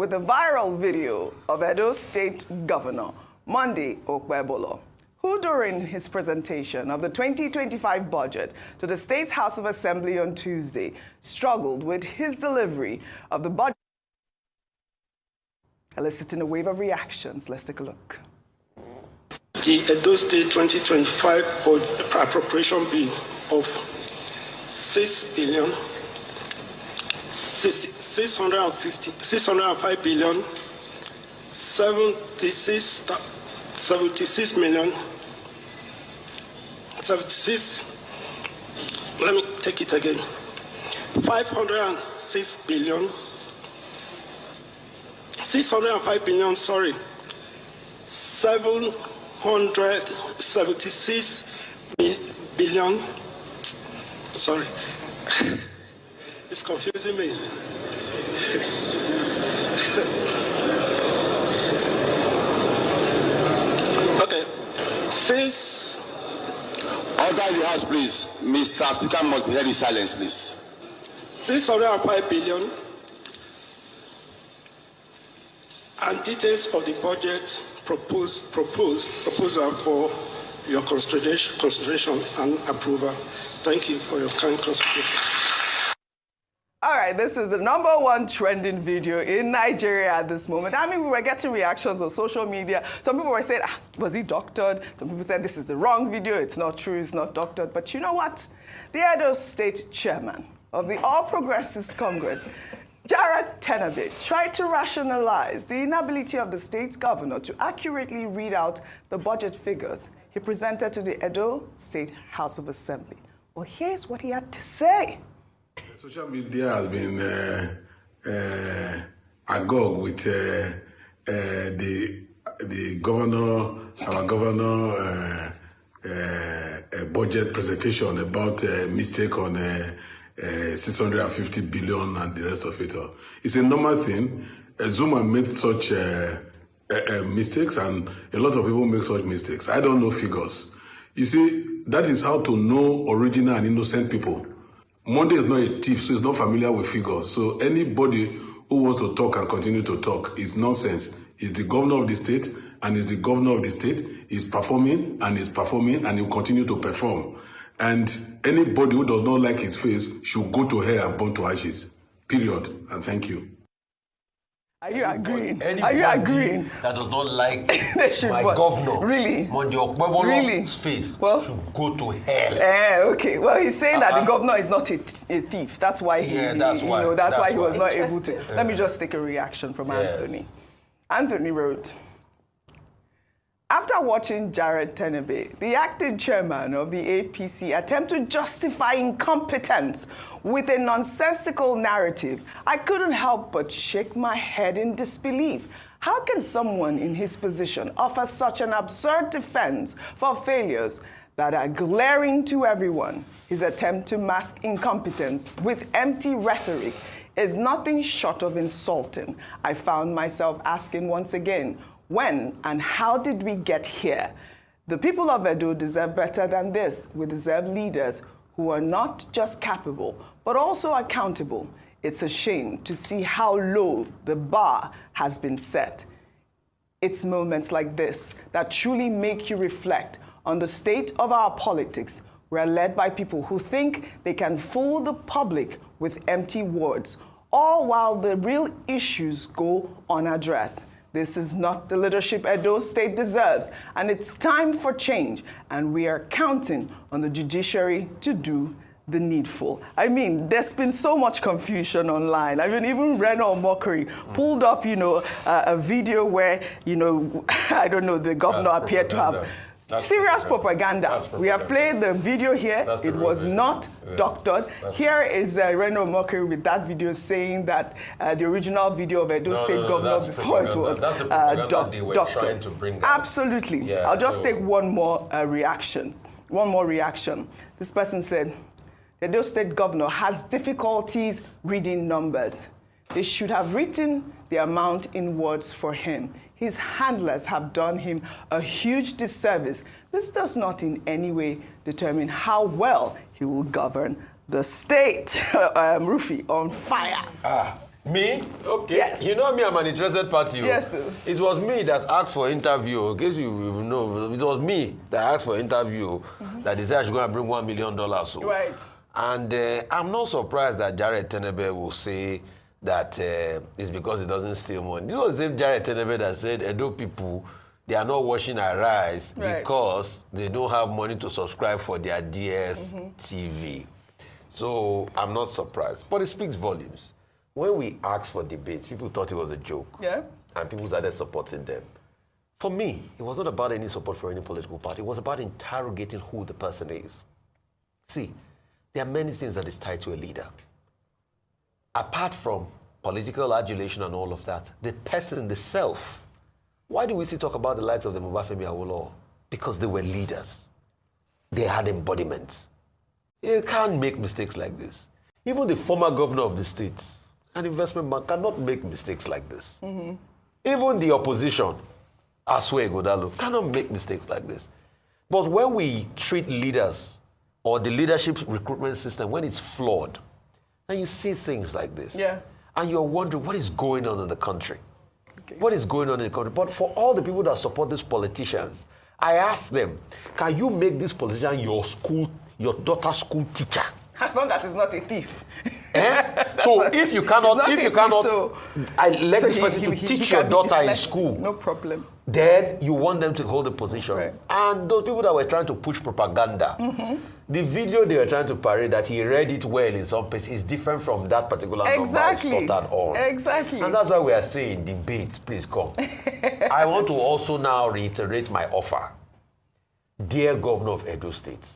with a viral video of Edo State Governor Monday Okpebholo, who during his presentation of the 2025 budget to the State's House of Assembly on Tuesday struggled with his delivery of the budget, eliciting a wave of reactions. Let's take a look. The Edo State 2025 appropriation bill of 605 billion 76 million 76. Let me take it again. 506 billion 605 billion. Sorry, 776 billion. Sorry, it's confusing me. Okay, since order in the house, please. Mr. Speaker must be held in silence, please. 605 billion and details of the budget proposal for your consideration and approval. Thank you for your kind consideration. All right, this is the #1 trending video in Nigeria at this moment. I mean, we were getting reactions on social media. Some people were saying, was he doctored? Some people said, this is the wrong video. It's not true. It's not doctored. But you know what? The Edo State chairman of the All Progressives Congress, Tenebe, tried to rationalize the inability of the state's governor to accurately read out the budget figures he presented to the Edo State House of Assembly. Well, here's what he had to say. Social media has been agog with the governor, our governor, budget presentation about mistake on 650 billion and the rest of it. It's a normal thing. Zuma made such mistakes, and a lot of people make such mistakes. I don't know figures. You see, that is how to know original and innocent people. Monday is not a thief, so he's not familiar with figures. So anybody who wants to talk and continue to talk is nonsense. He's the governor of the state, and he's the governor of the state. He's performing, and he'll continue to perform. And anybody who does not like his face should go to hell and burn to ashes. Period. And thank you. Are you agreeing? Are you agreeing? That does not like my governor. Really? Monday Okpebholo's face should go to hell. Okay. Well, he's saying that the governor is not a thief. That's why he was not able to. Let me just take a reaction from Anthony. Anthony wrote, after watching Tenebe, the acting chairman of the APC, attempt to justify incompetence with a nonsensical narrative, I couldn't help but shake my head in disbelief. How can someone in his position offer such an absurd defense for failures that are glaring to everyone? His attempt to mask incompetence with empty rhetoric is nothing short of insulting. I found myself asking once again, when and how did we get here? The people of Edo deserve better than this. We deserve leaders who are not just capable, but also accountable. It's a shame to see how low the bar has been set. It's moments like this that truly make you reflect on the state of our politics. We're led by people who think they can fool the public with empty words, all while the real issues go unaddressed. This is not the leadership Edo State deserves, and it's time for change, and we are counting on the judiciary to do the needful. I mean, there's been so much confusion online. I mean, even Reno Mockery pulled up, a video where, I don't know, the governor appeared to have serious propaganda. We have played the video here. It was not doctored. Here is Reno Mockery with that video saying that the original video of Edo State Governor before it was doctored. Absolutely. Yeah, I'll just take one more reaction. This person said, the Edo State Governor has difficulties reading numbers. They should have written the amount in words for him. His handlers have done him a huge disservice. This does not in any way determine how well he will govern the state. Rufi, on fire. Me? Okay. Yes. You know me, I'm an interested party. Yes, sir. It was me that asked for interview. In case you know, it was me that asked for interview that they said I should go and bring $1 million. So. Right. And I'm not surprised that Jared Tenebe will say that it's because he doesn't steal money. This was the same Jared Tenebe that said, Edo people, they are not washing our rice because they don't have money to subscribe for their DS TV. So I'm not surprised. But it speaks volumes. When we asked for debates, people thought it was a joke. Yeah. And people started supporting them. For me, it was not about any support for any political party. It was about interrogating who the person is. See, there are many things that is tied to a leader. Apart from political adulation and all of that, the person, the self. Why do we still talk about the likes of the Mobafemi Awolowo? Because they were leaders. They had embodiments. You can't make mistakes like this. Even the former governor of the state, an investment bank, cannot make mistakes like this. Even the opposition, Aswe Godalo, cannot make mistakes like this. But when we treat leaders or the leadership recruitment system, when it's flawed, and you see things like this, and you're wondering what is going on in the country. What is going on in the country? But for all the people that support these politicians, I ask them, can you make this politician your daughter's school teacher? As long as he's not a thief. So if you cannot, I let this person to he teach your daughter in school. No problem. Then you want them to hold the position. Right. And those people that were trying to push propaganda, the video they were trying to parade that he read it well in some places is different from that particular number I stuttered on. Exactly. And that's why we are saying debates, please come. I want to also now reiterate my offer. Dear Governor of Edo State,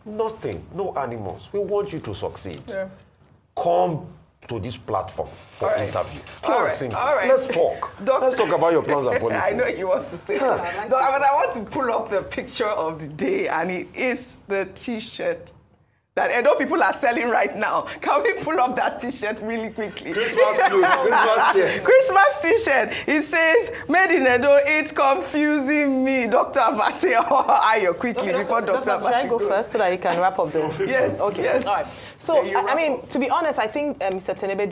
nothing, no animals. We want you to succeed. Yeah. Come to this platform for interview. All right. Let's talk. Let's talk about your plans and policies. I know you want to say that. But I want to pull up the picture of the day, and it is the T-shirt that Edo people are selling right now. Can we pull up that T-shirt really quickly? Christmas Christmas Christmas T-shirt. It says, made in Edo, it's confusing me. Dr. Abate or Ayo, quickly, before Dr. Abate. Should I go first so that you can wrap up the... Yes, okay. Yes. All right. So, I mean, to be honest, I think Mr. Tenebe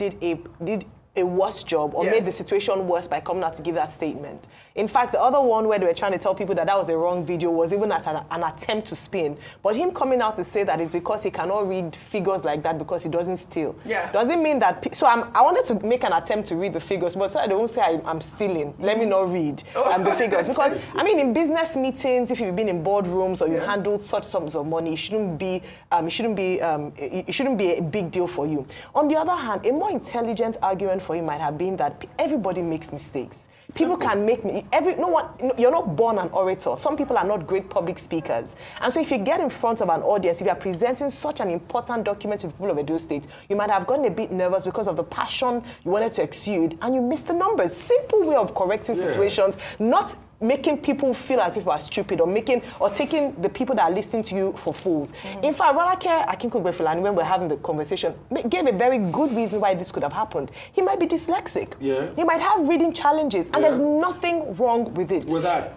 did a worse job or made the situation worse by coming out to give that statement. In fact, the other one where they were trying to tell people that that was a wrong video was even at an attempt to spin. But him coming out to say that is because he cannot read figures like that because he doesn't steal. Doesn't mean that... So I wanted to make an attempt to read the figures, but so I don't say I'm stealing. Let me not read the figures. Because, I mean, in business meetings, if you've been in boardrooms or you handled such sums of money, it shouldn't be a big deal for you. On the other hand, a more intelligent argument for him might have been that everybody makes mistakes. People can make you're not born an orator. Some people are not great public speakers. And so if you get in front of an audience, if you are presenting such an important document to the people of Edo State, you might have gotten a bit nervous because of the passion you wanted to exude and you missed the numbers. Simple way of correcting situations, not making people feel as if you are stupid or taking the people that are listening to you for fools. In fact, Rolake Akinkungbefilani, when we're having the conversation, gave a very good reason why this could have happened. He might be dyslexic. He might have reading challenges, and there's nothing wrong with it. With that.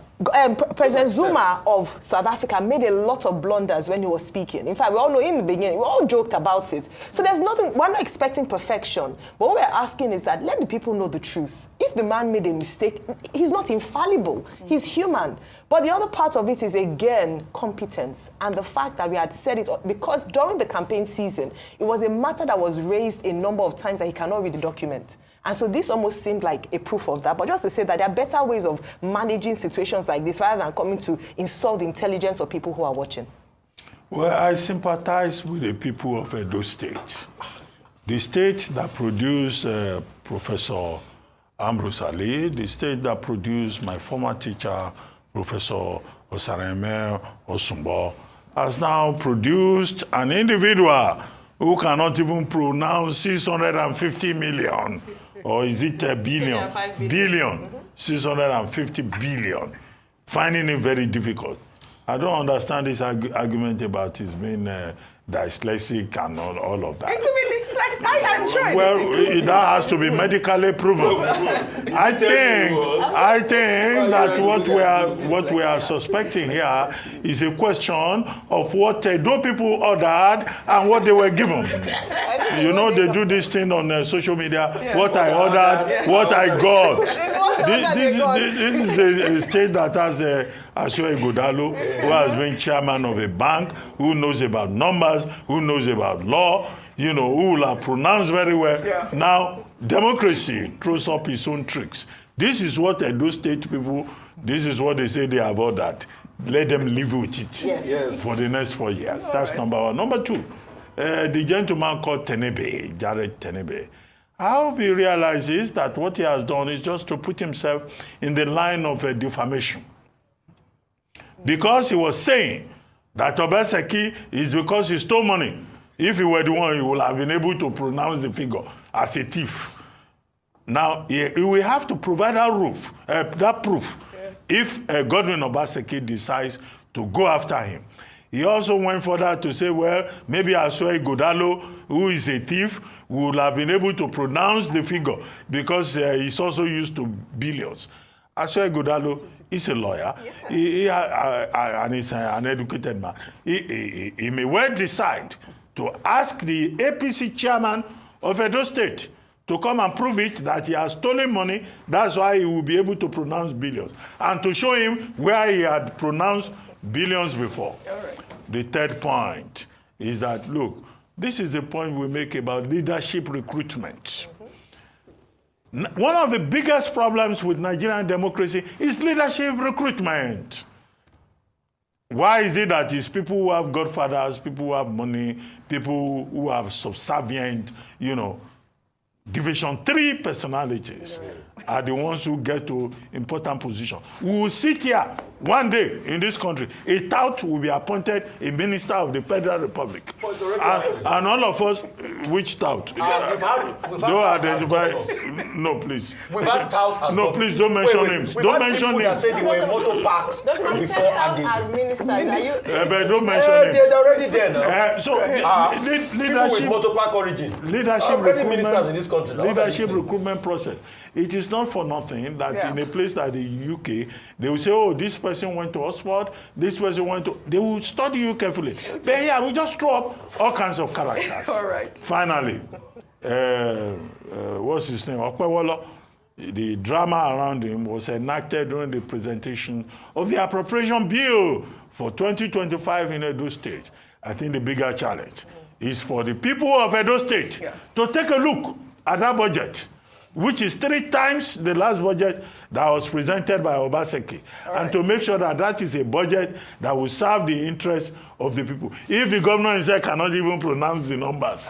President Zuma of South Africa made a lot of blunders when he was speaking. In fact, we all know in the beginning, we all joked about it. So there's nothing, we're not expecting perfection. But what we're asking is that let the people know the truth. If the man made a mistake, he's not infallible. He's human. But the other part of it is, again, competence. And the fact that we had said it, because during the campaign season, it was a matter that was raised a number of times that he cannot read the document. And so this almost seemed like a proof of that. But just to say that there are better ways of managing situations like this rather than coming to insult the intelligence of people who are watching. Well, I sympathize with the people of Edo State. The state that produced Professor Ambrose Ali, the state that produced my former teacher, Professor Osareme Osumbo, has now produced an individual who cannot even pronounce 650 million. Or is it a billion? Billion. 650 billion. Finding it very difficult. I don't understand this argument about his being dyslexic and all of that. It could be dyslexia. I'm sure. Well, that has to be medically proven. I think that what we are suspecting here is a question of what Edo people ordered and what they were given. You know, they do this thing on social media. What I ordered, what I got. This is a state that has Yahaya Bello, who has been chairman of a bank, who knows about numbers, who knows about law, you know, who will have pronounced very well. Yeah. Now, democracy throws up its own tricks. This is what Edo State people, this is what they say they have ordered. Let them live with it for the next 4 years. That's number one. Number two, the gentleman called Tenebe, Jared Tenebe. I hope he realizes that what he has done is just to put himself in the line of defamation. Because he was saying that Obaseki is because he stole money. If he were the one, he would have been able to pronounce the figure as a thief. Now, he will have to provide that proof if Governor Obaseki decides to go after him. He also went further to say, well, maybe Yahaya Bello, who is a thief, would have been able to pronounce the figure because he's also used to billions. Yahaya Bello is a lawyer, and he's an educated man. He may well decide to ask the APC chairman of Edo State to come and prove it that he has stolen money. That's why he will be able to pronounce billions. And to show him where he had pronounced billions before. Right. The third point is that, look, this is the point we make about leadership recruitment. One of the biggest problems with Nigerian democracy is leadership recruitment. Why is it that it's people who have godfathers, people who have money, people who have subservient, you know, Division 3 personalities are the ones who get to important positions. We will sit here one day in this country, a tout will be appointed a minister of the Federal Republic. And all of us, which tout? We've had don't identify. No, please. We've had tout. No, please don't mention names. Don't mention names. That said they were in motor parks before and as ministers, but don't mention names. They're already there now. Leadership with motor park origin. Leadership ministers in this country. Leadership recruitment process. It is not for nothing that in a place like the UK, they will say, oh, this person went to Oxford, this person went to... They will study you carefully. But yeah, we just throw up all kinds of characters. All right. Finally, what's his name? Okpebholo. The drama around him was enacted during the presentation of the appropriation bill for 2025 in Edo State. I think the bigger challenge is for the people of Edo State to take a look at that budget, which is 3 times the last budget that was presented by Obaseki, and to make sure that that is a budget that will serve the interest of the people. If the governor himself cannot even pronounce the numbers,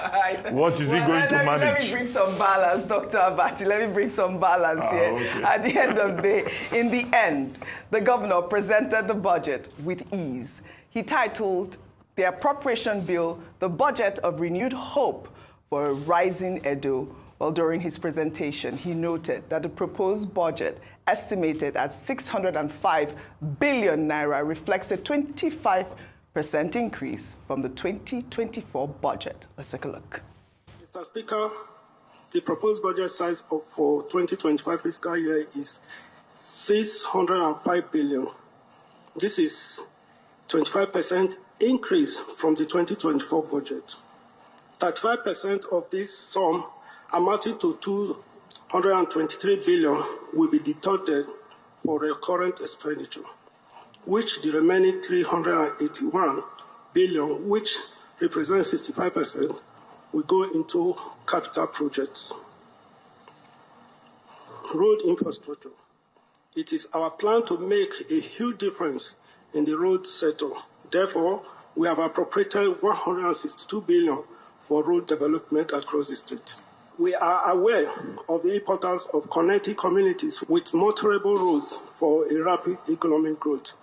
what is he going to manage? Let me bring some balance, Dr. Abati. Let me bring some balance here. Okay. At the end of the day, in the end, the governor presented the budget with ease. He titled the appropriation bill, "The Budget of Renewed Hope for a Rising Edo." Well, during his presentation, he noted that the proposed budget, estimated at 605 billion naira, reflects a 25% increase from the 2024 budget. Let's take a look. Mr. Speaker, the proposed budget size for 2025 fiscal year is 605 billion. This is 25% increase from the 2024 budget. 35% of this sum, amounting to 223 billion, will be deducted for recurrent expenditure, which the remaining 381 billion, which represents 65%, will go into capital projects. Road infrastructure. It is our plan to make a huge difference in the road sector. Therefore, we have appropriated 162 billion for road development across the state. We are aware of the importance of connecting communities with motorable roads for a rapid economic growth.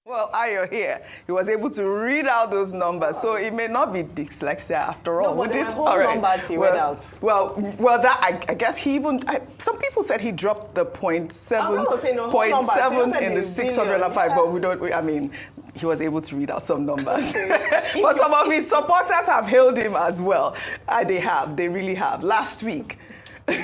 Well, Ayo here, he was able to read out those numbers, so it may not be dyslexia after all, would it? All right. Numbers he read out. Well, that I guess he even. Some people said he dropped the 0.7 in the 605, but we don't. I mean, he was able to read out some numbers. But some of his supporters have hailed him as well. They really have. Last week, the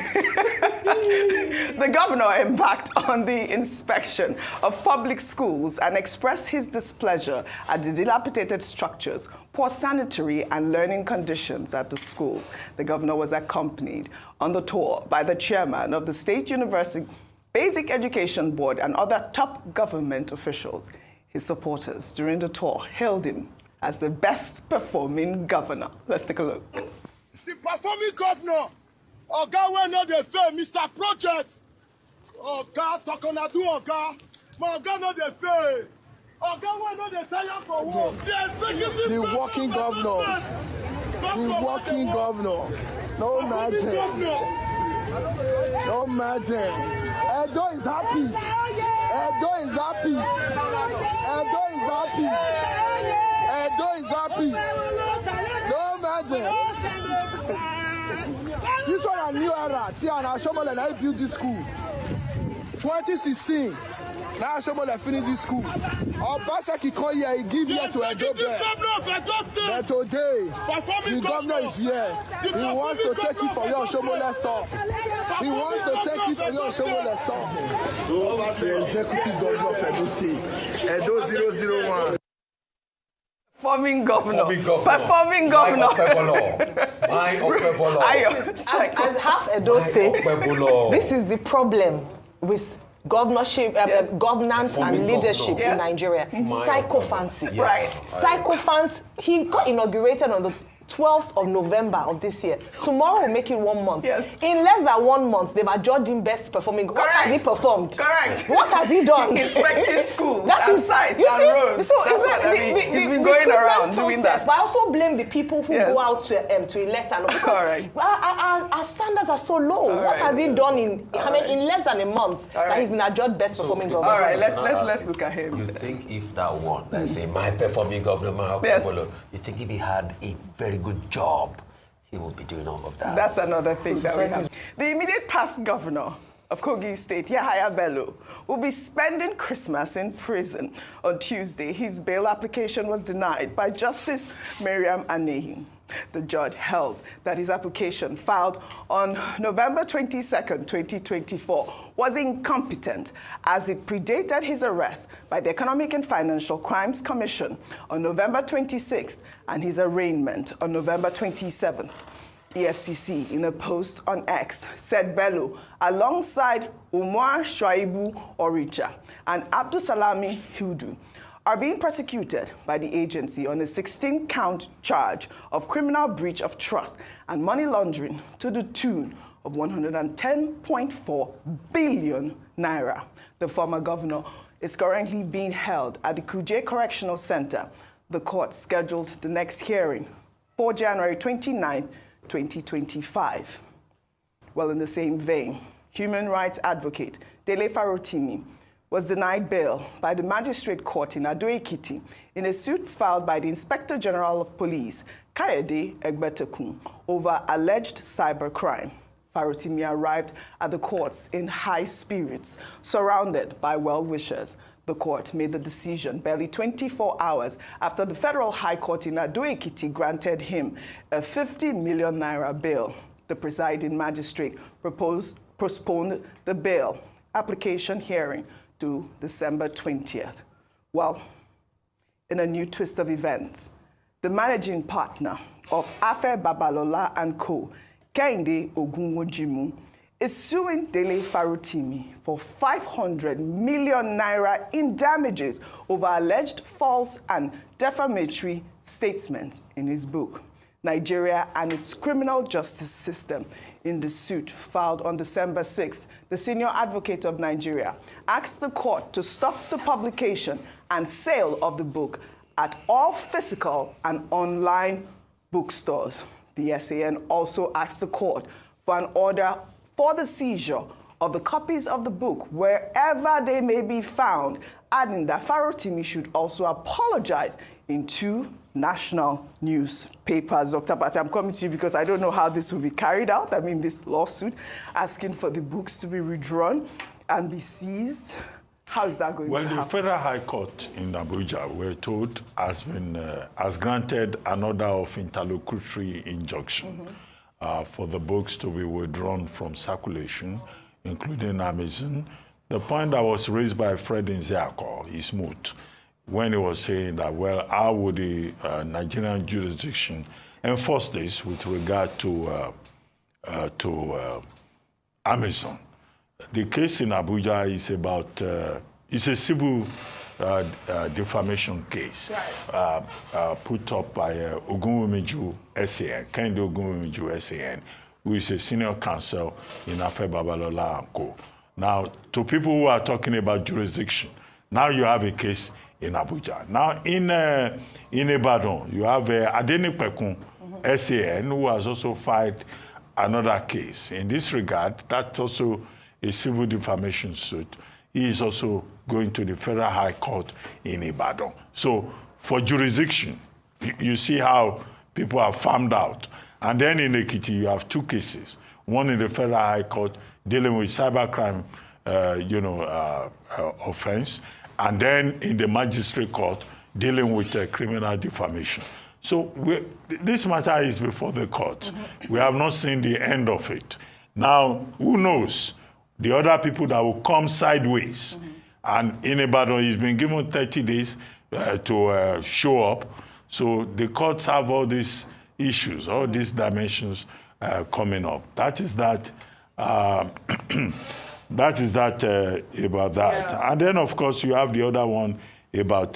governor embarked on the inspection of public schools and expressed his displeasure at the dilapidated structures, poor sanitary and learning conditions at the schools. The governor was accompanied on the tour by the chairman of the State University Basic Education Board and other top government officials. His supporters during the tour hailed him as the best performing governor. Let's take a look. The performing governor, Oga wey no dey fail, Mr. Project. Oga Tokonadu Oga, my Oga no dey fail. Oga wey no dey tire for work. The working governor. The working governor. No matter. No matter. Edo is happy. Edo is happy. Edo is happy. Edo is happy. No matter. This one a new era. See, and Ashomole and I built this school. 2016. Now Ashomole finished this school. Obaseki come here, he give here to Edo Best. But today, the governor is here. He wants to take it for your Ashomole stuff. He wants to take it for your Ashomole stuff. The executive governor of Edo State, Edo 001. Performing governor. Performing governor. My Okpebholo. As half Edo State, this is the problem with governorship, governance and leadership in Nigeria. Psychophancy. Right. Psychophants, he got inaugurated on the 12th of November of this year. Tomorrow will make it 1 month. Yes. In less than 1 month, they've adjudged him best performing. What has he performed? Correct. What has he done? Inspecting schools That and is- sites you and see, roads. So That's what I mean. He's been going around doing that. But I also blame the people who Yes. go out to elect and because Correct. our standards are so low. What has he done in less than a month that he's been adjudged best performing governor? All right, let's look at him. You think if that one, let's say my performing governor, my Okpebholo, you think if he had a very good job, he would be doing all of that? That's another thing that we have. The immediate past governor of Kogi State, Yahaya Bello, will be spending Christmas in prison. On Tuesday, his bail application was denied by Justice Miriam Anehi. The judge held that his application, filed on November 22nd, 2024, was incompetent as it predated his arrest by the Economic and Financial Crimes Commission on November 26th and his arraignment on November 27th. EFCC, in a post on X, said Bello, alongside Umar Shoaibu Oricha and Abdusalami Hudu, are being prosecuted by the agency on a 16-count charge of criminal breach of trust and money laundering to the tune of 110.4 billion naira. The former governor is currently being held at the Kuje Correctional Center. The court scheduled the next hearing for January 29, 2025. Well, in the same vein, human rights advocate Dele Farotimi was denied bail by the magistrate court in Ado-Ekiti in a suit filed by the Inspector General of Police, Kayode Egbetekun, over alleged cybercrime. Farotimi arrived at the courts in high spirits, surrounded by well-wishers. The court made the decision barely 24 hours after the Federal High Court in Ado-Ekiti granted him a 50 million naira bail. The presiding magistrate postponed the bail application hearing to December 20th. Well, in a new twist of events, the managing partner of Afe Babalola & Co., Kehinde Ogunwojimu, is suing Dele Farotimi for 500 million naira in damages over alleged false and defamatory statements in his book, Nigeria and its Criminal Justice System. In the suit filed on December 6th, the senior advocate of Nigeria asked the court to stop the publication and sale of the book at all physical and online bookstores. The SAN also asked the court for an order for the seizure of the copies of the book wherever they may be found, adding that Farotimi should also apologize in 2 national newspapers. Dr. Pate, I'm coming to you because I don't know how this will be carried out. I mean, this lawsuit asking for the books to be withdrawn and be seized. How's that going to happen? Well, the Federal High Court in Abuja, we're told, has granted an order of interlocutory injunction for the books to be withdrawn from circulation, including Amazon. The point that was raised by Fred Nziako is moot when he was saying that, well, how would the Nigerian jurisdiction enforce this with regard to Amazon? The case in Abuja is about, it's a civil defamation case put up by Ogunwumiju SAN, Kende Ogunwumiju SAN, who is a senior counsel in Afe Babalola and Co. Now, to people who are talking about jurisdiction, now you have a case in Abuja. Now, in Ibadan, you have Adenipekun SAN, who has also filed another case. In this regard, that's also a civil defamation suit. He is also going to the Federal High Court in Ibadan. So, for jurisdiction, you see how people are farmed out. And then in Ekiti, you have two cases. One in the Federal High Court dealing with cybercrime, offense, and then in the magistrate court dealing with criminal defamation. So this matter is before the court. We have not seen the end of it. Now, who knows? The other people that will come sideways. And in Ibadan, he's been given 30 days to show up. So the courts have all these issues, all these dimensions coming up. That is that. That is that about that. Yeah. And then, of course, you have the other one about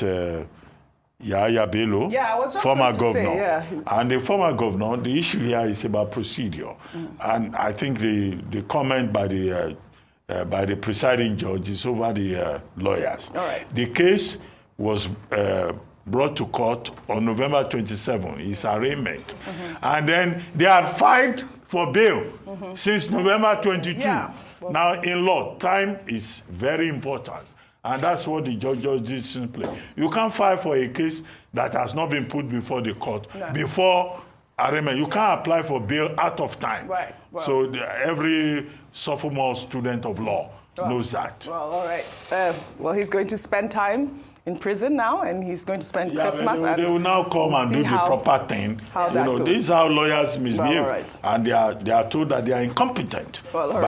Yahaya Bello, I was just former going to governor. Say, yeah. And the former governor, the issue here is about procedure. And I think the comment by the presiding judge is over the lawyers. All right. The case was brought to court on November 27, his arraignment. And then they had filed for bail since November 22. Yeah. Well, now, in law, time is very important. And that's what the judge did simply. You can't file for a case that has not been put before the court before arraignment. You can't apply for bail out of time. Right. Well, so every sophomore student of law knows that. Well, all right. Well, he's going to spend time in prison now, and he's going to spend Christmas. They will now come and do the proper thing. How that goes. This is how lawyers misbehave, well, all right. And they are told that they are incompetent. Well, all right.